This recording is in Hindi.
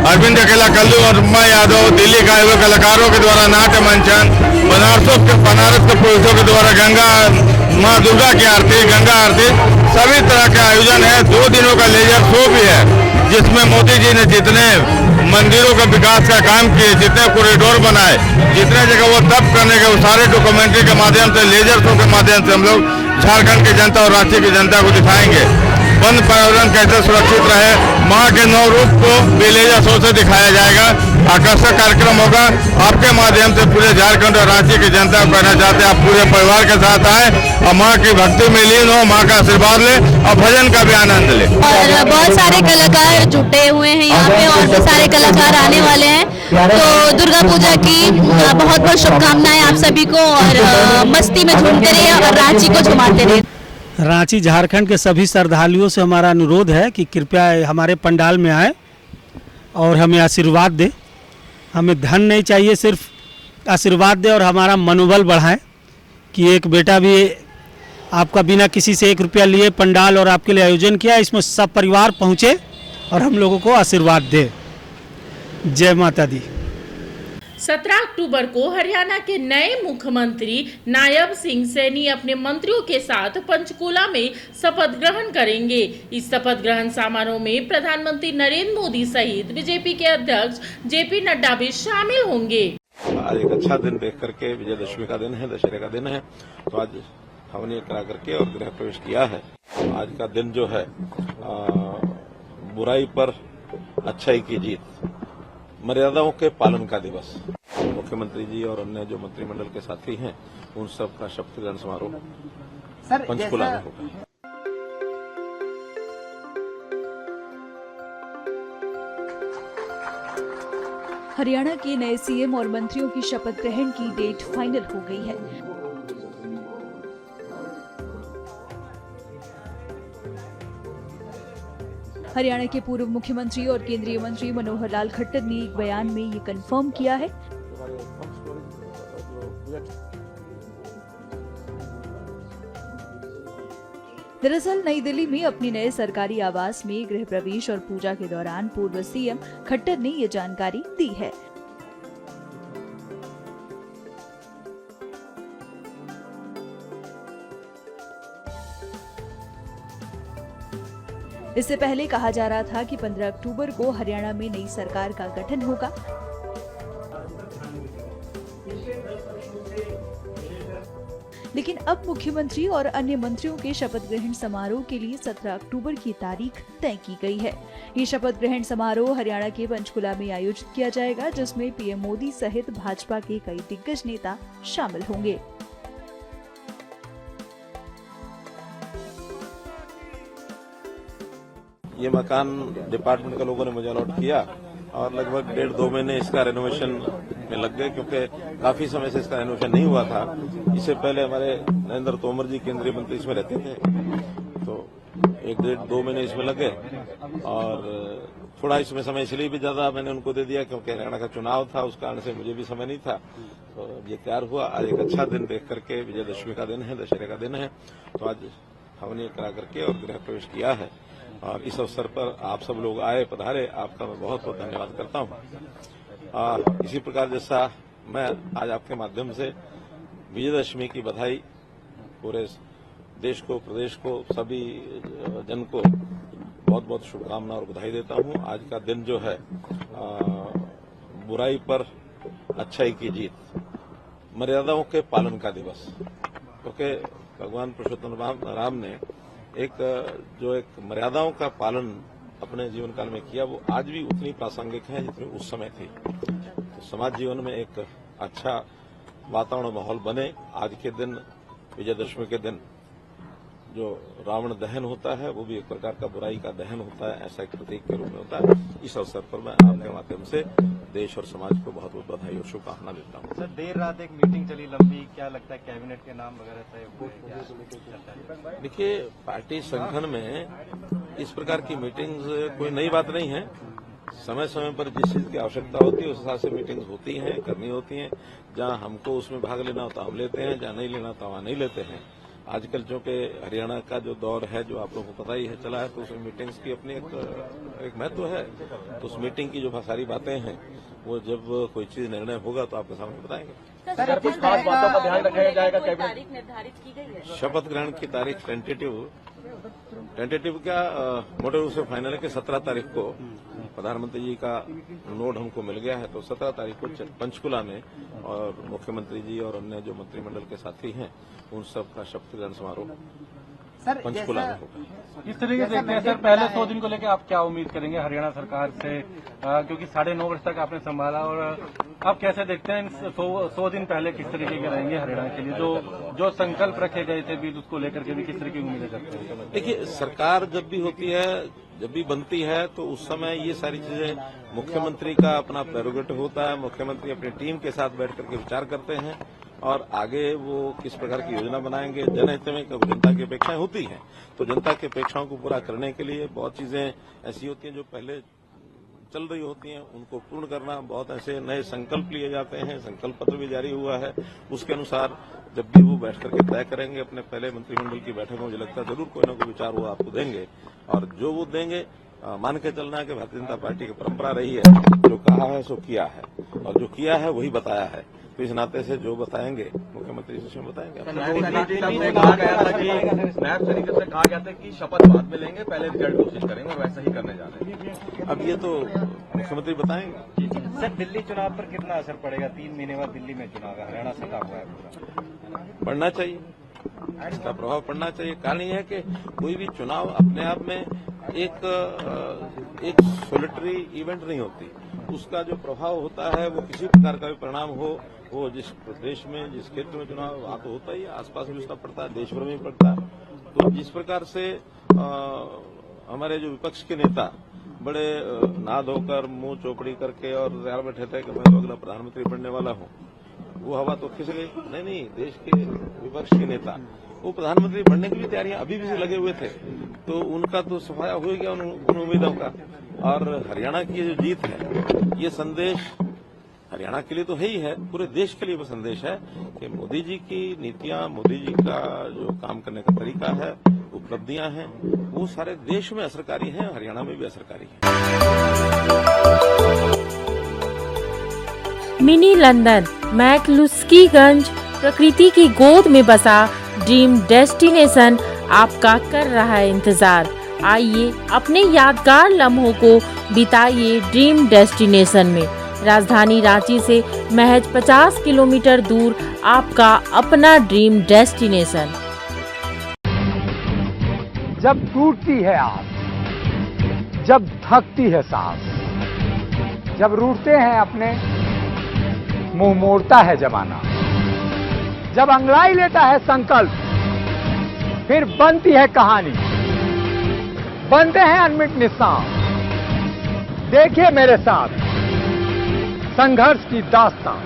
अरविंद अकेला कल्लू और उमा यादव, दिल्ली के आए हुए कलाकारों के द्वारा नाट्य मंचन, बनारस के पुरुषों के द्वारा गंगा माँ दुर्गा की आरती, गंगा आरती, सभी तरह के आयोजन है। 2 दिनों का लेजर शो भी है, जिसमें मोदी जी ने जितने मंदिरों का विकास का काम किए, जितने कॉरिडोर बनाए, जितने जगह वो तप करने के, वो सारे डॉक्यूमेंट्री के माध्यम से, लेजर शो के माध्यम से हम लोग झारखंड की जनता और राज्य की जनता को दिखाएंगे। वन पर्यावरण कैसे सुरक्षित रहे, माँ के 9 रूप को लेजर शो से दिखाया जाएगा। आकर्षक कार्यक्रम होगा। आपके माध्यम से पूरे झारखंड और राज्य की जनता को कहना चाहते हैं, आप पूरे परिवार के साथ आए और माँ की भक्ति में लीन हो, माँ का आशीर्वाद ले और भजन का भी आनंद ले। और बहुत सारे कलाकार जुटे हुए हैं यहाँ पे और भी सारे कलाकार आने वाले हैं, तो दुर्गा पूजा की बहुत बहुत शुभकामनाएं आप सभी को और मस्ती में झूमते रहिए और रांची को झुमाते रहिए। रांची झारखंड के सभी श्रद्धालुओं से हमारा अनुरोध है कि कृपया हमारे पंडाल में आए और हमें आशीर्वाद दे। हमें धन नहीं चाहिए, सिर्फ आशीर्वाद दे और हमारा मनोबल बढ़ाए कि एक बेटा भी आपका बिना किसी से 1 रुपया लिए पंडाल और आपके लिए आयोजन किया, इसमें सब परिवार पहुँचे और हम लोगों को आशीर्वाद दे। जय माता दी। 17 अक्टूबर को हरियाणा के नए मुख्यमंत्री नायब सिंह सैनी अपने मंत्रियों के साथ पंचकूला में शपथ ग्रहण करेंगे। इस शपथ ग्रहण समारोह में प्रधानमंत्री नरेंद्र मोदी सहित बीजेपी के अध्यक्ष जेपी नड्डा भी शामिल होंगे। आज एक अच्छा दिन देख करके, विजयदशमी का दिन है, दशहरे का दिन है, तो आज हवन करा करके और गृह प्रवेश किया है। आज का दिन जो है बुराई पर अच्छाई की जीत, मर्यादाओं के पालन का दिवस। मुख्यमंत्री जी और अन्य जो मंत्रिमंडल के साथी हैं, उन सब का शपथ ग्रहण समारोह पंचकुला में होगा। हरियाणा के नए सीएम और मंत्रियों की शपथ ग्रहण की डेट फाइनल हो गई है। हरियाणा के पूर्व मुख्यमंत्री और केंद्रीय मंत्री मनोहर लाल खट्टर ने एक बयान में ये कंफर्म किया है। दरअसल नई दिल्ली में अपने नए सरकारी आवास में गृह प्रवेश और पूजा के दौरान पूर्व सीएम खट्टर ने ये जानकारी दी है। इससे पहले कहा जा रहा था कि 15 अक्टूबर को हरियाणा में नई सरकार का गठन होगा। लेकिन अब मुख्यमंत्री और अन्य मंत्रियों के शपथ ग्रहण समारोह के लिए 17 अक्टूबर की तारीख तय की गई है। ये शपथ ग्रहण समारोह हरियाणा के पंचकुला में आयोजित किया जाएगा, जिसमें पीएम मोदी सहित भाजपा के कई दिग्गज नेता शामिल होंगे। ये मकान डिपार्टमेंट के लोगों ने मुझे अलॉट किया और लगभग 1.5-2 महीने इसका रेनोवेशन में लग गए, क्योंकि काफी समय से इसका रेनोवेशन नहीं हुआ था। इससे पहले हमारे नरेंद्र तोमर जी केंद्रीय मंत्री इसमें रहते थे, तो 1-1.5-2 महीने इसमें लग गए और थोड़ा इसमें समय इसलिए भी ज्यादा मैंने उनको दे दिया क्योंकि हरियाणा का चुनाव था, उस कारण से मुझे भी समय नहीं था, तो ये तैयार हुआ। आज एक अच्छा दिन देख करके, विजयदशमी का दिन है, दशहरे का दिन है, तो आज हवन करा करके और गृह प्रवेश किया है और इस अवसर पर आप सब लोग आए, पधारे, आपका मैं बहुत बहुत धन्यवाद करता हूं। इसी प्रकार जैसा मैं आज आपके माध्यम से विजयदशमी की बधाई पूरे देश को, प्रदेश को, सभी जन को बहुत बहुत शुभकामना और बधाई देता हूं। आज का दिन जो है बुराई पर अच्छाई की जीत, मर्यादाओं के पालन का दिवस, क्योंकि भगवान पुरुषोत्तम राम ने एक मर्यादाओं का पालन अपने जीवन काल में किया, वो आज भी उतनी प्रासंगिक है जितनी उस समय थी। तो समाज जीवन में एक अच्छा वातावरण, माहौल बने। आज के दिन, विजयदशमी के दिन, जो रावण दहन होता है वो भी एक प्रकार का बुराई का दहन होता है, ऐसा एक प्रतीक के रूप में होता है। इस अवसर पर मैं आपके माध्यम से देश और समाज को बहुत बहुत बधाई और शुभकामना देता हूँ। सर, देर रात एक मीटिंग चली लंबी, क्या लगता है कैबिनेट के नाम वगैरह तय हुए? देखिए, पार्टी संगठन में इस प्रकार की मीटिंग्स कोई नई बात नहीं है। समय समय पर जिस चीज की आवश्यकता होती है उस हिसाब से मीटिंग्स होती हैं, करनी होती हैं। जहां हमको उसमें भाग लेना होता हम लेते हैं, जहां नहीं लेना होता वहां नहीं लेते हैं। आजकल जो कि हरियाणा का जो दौर है, जो आप लोगों को पता ही है चला है, तो उसमें मीटिंग्स की अपनी एक महत्व है। तो उस मीटिंग की जो सारी बातें हैं, वो जब कोई चीज निर्णय होगा तो आपके सामने बताएंगे। सर, कुछ खास बातों का ध्यान रखा जाएगा? तारीख निर्धारित की गई है? शपथ ग्रहण की तारीख टेंटेटिव क्या मोटे रूप से फाइनल है कि 17 तारीख को प्रधानमंत्री जी का नोट हमको मिल गया है, तो 17 तारीख को पंचकुला में और मुख्यमंत्री जी और अन्य जो मंत्रिमंडल के साथी हैं उन सब का शपथ ग्रहण समारोह पंचकुला में होगा। किस तरीके से देखते हैं सर, पहले 100 दिन को लेकर आप क्या उम्मीद करेंगे हरियाणा सरकार से, क्योंकि 9.5 वर्ष तक आपने संभाला, और आप कैसे देखते हैं 100 दिन पहले किस तरीके के रहेंगे हरियाणा के लिए? जो संकल्प रखे गए थे भी, उसको लेकर के भी किस तरीके की उम्मीदें करते हैं? देखिए, सरकार जब भी होती है, जब भी बनती है, तो उस समय ये सारी चीजें मुख्यमंत्री का अपना प्रेरोगेटिव होता है। मुख्यमंत्री अपनी टीम के साथ बैठ करके विचार करते हैं और आगे वो किस प्रकार की योजना बनाएंगे। जनहित में जनता की अपेक्षाएं होती हैं, तो जनता की अपेक्षाओं को पूरा करने के लिए बहुत चीजें ऐसी होती हैं जो पहले चल रही होती हैं, उनको पूर्ण करना, बहुत ऐसे नए संकल्प लिए जाते हैं। संकल्प पत्र भी जारी हुआ है, उसके अनुसार जब भी वो बैठ करके तय करेंगे अपने पहले मंत्रिमंडल की बैठक में, मुझे लगता है जरूर कोई ना कोई विचार वो आपको देंगे, और जो वो देंगे मान के चलना है कि भारतीय जनता पार्टी की परंपरा रही है, जो कहा है सो किया है, और जो किया है वही बताया है। तो इस नाते से जो बताएंगे मुख्यमंत्री जी बताएंगे। कहा गया था कि नैब तरीके से कहा गया था कि शपथ बाद में लेंगे, पहले रिजल्ट घोषित करेंगे, और वैसा ही करने जा रहे हैं। अब ये तो मुख्यमंत्री बताएंगे। सर, दिल्ली चुनाव पर कितना असर पड़ेगा? 3 महीने बाद दिल्ली में चुनाव है, हरियाणा सटा हुआ है पूरा। पड़ना चाहिए, इसका प्रभाव पड़ना चाहिए। कारण यह है कि कोई भी चुनाव अपने आप में एक सोलिटरी इवेंट नहीं होती, उसका जो प्रभाव होता है वो किसी प्रकार का भी परिणाम हो, वो जिस प्रदेश में, जिस क्षेत्र में चुनाव वहां तो होता ही है, आसपास भी उसका पड़ता है, देश भर में भी पड़ता है। तो जिस प्रकार से हमारे जो विपक्ष के नेता बड़े नाद होकर मुंह चौपड़ी करके और तैयार बैठे थे कि मैं तो अगला प्रधानमंत्री बनने वाला हूं, वो हवा तो खिंच गई। नहीं, देश के विपक्ष के नेता वो प्रधानमंत्री बनने की भी तैयारियां अभी भी लगे हुए थे, तो उनका तो सफाया हो गया उन उम्मीदों का। और हरियाणा की जो जीत है, ये संदेश हरियाणा के लिए तो है ही है, पूरे देश के लिए वो संदेश है कि मोदी जी की नीतियां, मोदी जी का जो काम करने का तरीका है, उपलब्धियां हैं, वो सारे देश में असरकारी हैं, हरियाणा में भी असरकारी है। मिनी लंदन मैक्लुस्कीगंज प्रकृति की गोद में बसा ड्रीम डेस्टिनेशन आपका कर रहा है इंतजार। आइए अपने यादगार लम्हों को बिताइए ड्रीम डेस्टिनेशन में। राजधानी रांची से महज 50 किलोमीटर दूर आपका अपना ड्रीम डेस्टिनेशन। जब टूटती है आस, जब थकती है सांस, जब रूठते हैं अपने, मुंह मोड़ता है जमाना, जब अंगड़ाई लेता है संकल्प, फिर बनती है कहानी, बनते हैं अनमिट निशान। देखिए मेरे साथ संघर्ष की दास्तान।